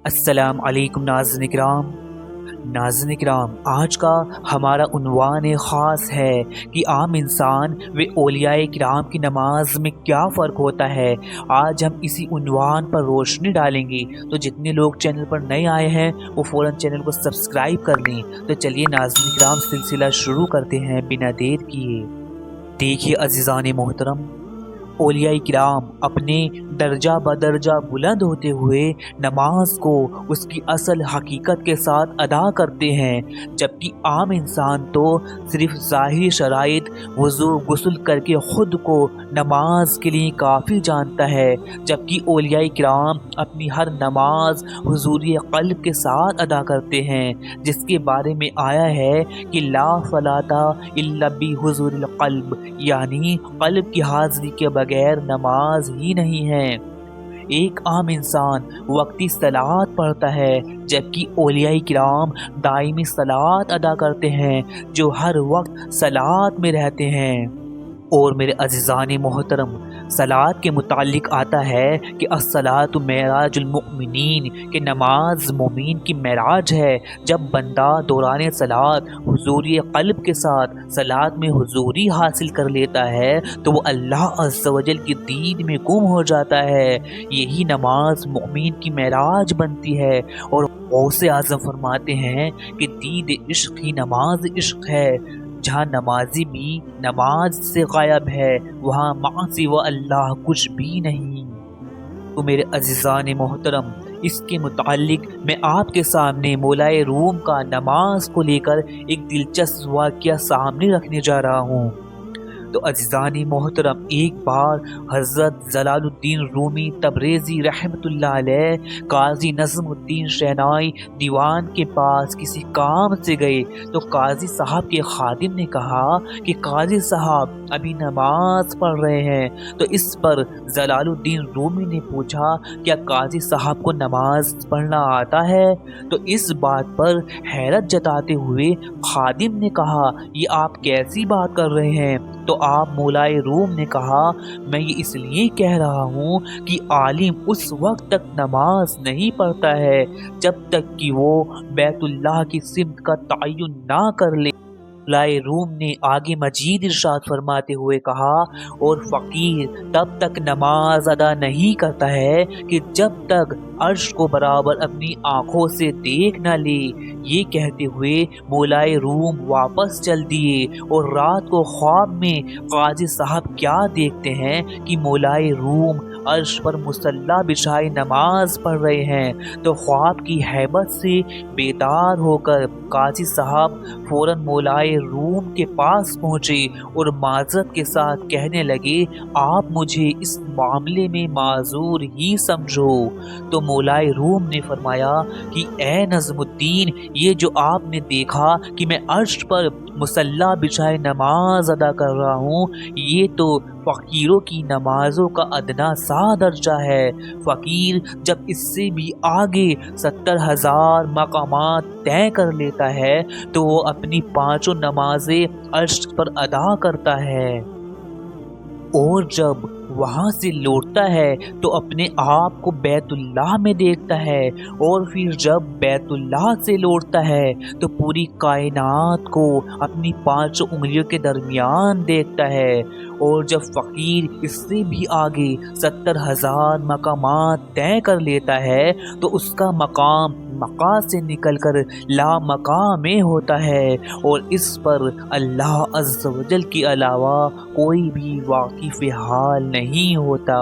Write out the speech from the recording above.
السلام علیکم ناظرین کرام، آج کا ہمارا عنوان خاص ہے کہ عام انسان و اولیاء کرام کی نماز میں کیا فرق ہوتا ہے۔ آج ہم اسی عنوان پر روشنی ڈالیں گے، تو جتنے لوگ چینل پر نئے آئے ہیں وہ فوراً چینل کو سبسکرائب کر لیں۔ تو چلیے ناظرین کرام، سلسلہ شروع کرتے ہیں بنا دیر کیے۔ دیکھیے عزیزان محترم، اولیاء کرام اپنے درجہ بدرجہ بلند ہوتے ہوئے نماز کو اس کی اصل حقیقت کے ساتھ ادا کرتے ہیں، جبکہ عام انسان تو صرف ظاہری شرائط وضو غسل کر کے خود کو نماز کے لیے کافی جانتا ہے، جبکہ اولیاء کرام اپنی ہر نماز حضوری قلب کے ساتھ ادا کرتے ہیں، جس کے بارے میں آیا ہے کہ لا صلاۃ الا بحضور القلب، یعنی قلب کی حاضری کے بغیر نماز ہی نہیں ہے۔ ایک عام انسان وقتی صلاۃ پڑھتا ہے، جبکہ اولیاء کرام دائمی صلاۃ ادا کرتے ہیں جو ہر وقت صلاۃ میں رہتے ہیں۔ اور میرے عزیزان محترم، صلاۃ کے متعلق آتا ہے کہ الصلاۃ معراج المؤمنین، کہ نماز مومین کی معراج ہے۔ جب بندہ دوران صلاۃ حضوری قلب کے ساتھ صلاۃ میں حضوری حاصل کر لیتا ہے تو وہ اللہ عز و جل کی دید میں گم ہو جاتا ہے۔ یہی نماز مومین کی معراج بنتی ہے، اور غوث اعظم فرماتے ہیں کہ دید عشق ہی نماز عشق ہے۔ جہاں نمازی بھی نماز سے غائب ہے، وہاں معاصی و اللہ کچھ بھی نہیں۔ تو میرے عزیزان محترم، اس کے متعلق میں آپ کے سامنے مولائے روم کا نماز کو لے کر ایک دلچسپ واقعہ سامنے رکھنے جا رہا ہوں۔ تو عزیزان محترم، ایک بار حضرت جلال الدین رومی تبریزی رحمۃ اللہ علیہ قاضی نظم الدین شہنائی دیوان کے پاس کسی کام سے گئے، تو قاضی صاحب کے خادم نے کہا کہ قاضی صاحب ابھی نماز پڑھ رہے ہیں۔ تو اس پر جلال الدین رومی نے پوچھا، کیا قاضی صاحب کو نماز پڑھنا آتا ہے؟ تو اس بات پر حیرت جتاتے ہوئے خادم نے کہا، یہ آپ کیسی بات کر رہے ہیں؟ تو آپ مولائے روم نے کہا، میں یہ اس لیے کہہ رہا ہوں کہ عالم اس وقت تک نماز نہیں پڑھتا ہے جب تک کہ وہ بیت اللہ کی سمت کا تعین نہ کر لے۔ مولائے روم نے آگے مزید ارشاد فرماتے ہوئے کہا، اور فقیر تب تک نماز ادا نہیں کرتا ہے کہ جب تک عرش کو برابر اپنی آنکھوں سے دیکھ نہ لے۔ یہ کہتے ہوئے مولائے روم واپس چل دیے، اور رات کو خواب میں قاضی صاحب کیا دیکھتے ہیں کہ مولائے روم عرش پر مصلی بچھائے نماز پڑھ رہے ہیں۔ تو خواب کی ہیبت سے بیدار ہو کر قاضی صاحب فوراً مولائے روم کے پاس پہنچے اور معذرت کے ساتھ کہنے لگے، آپ مجھے اس معاملے میں معذور ہی سمجھو۔ تو مولائے روم نے فرمایا کہ اے نظم الدین، یہ جو آپ نے دیکھا کہ میں عرش پر مصلی بچھائے نماز ادا کر رہا ہوں، یہ تو فقیروں کی نمازوں کا ادنا سا درجہ ہے۔ فقیر جب اس سے بھی آگے 70,000 مقامات طے کر لیتا ہے تو وہ اپنی 5 نمازیں عرش پر ادا کرتا ہے، اور جب وہاں سے لوٹتا ہے تو اپنے آپ کو بیت اللہ میں دیکھتا ہے، اور پھر جب بیت اللہ سے لوٹتا ہے تو پوری کائنات کو اپنی 5 انگلیوں کے درمیان دیکھتا ہے۔ اور جب فقیر اس سے بھی آگے 70,000 مقامات طے کر لیتا ہے تو اس کا مقام مقام سے نکل کر لا مقام میں ہوتا ہے، اور اس پر اللہ عز و جل کے علاوہ کوئی بھی واقف حال نہیں ہوتا۔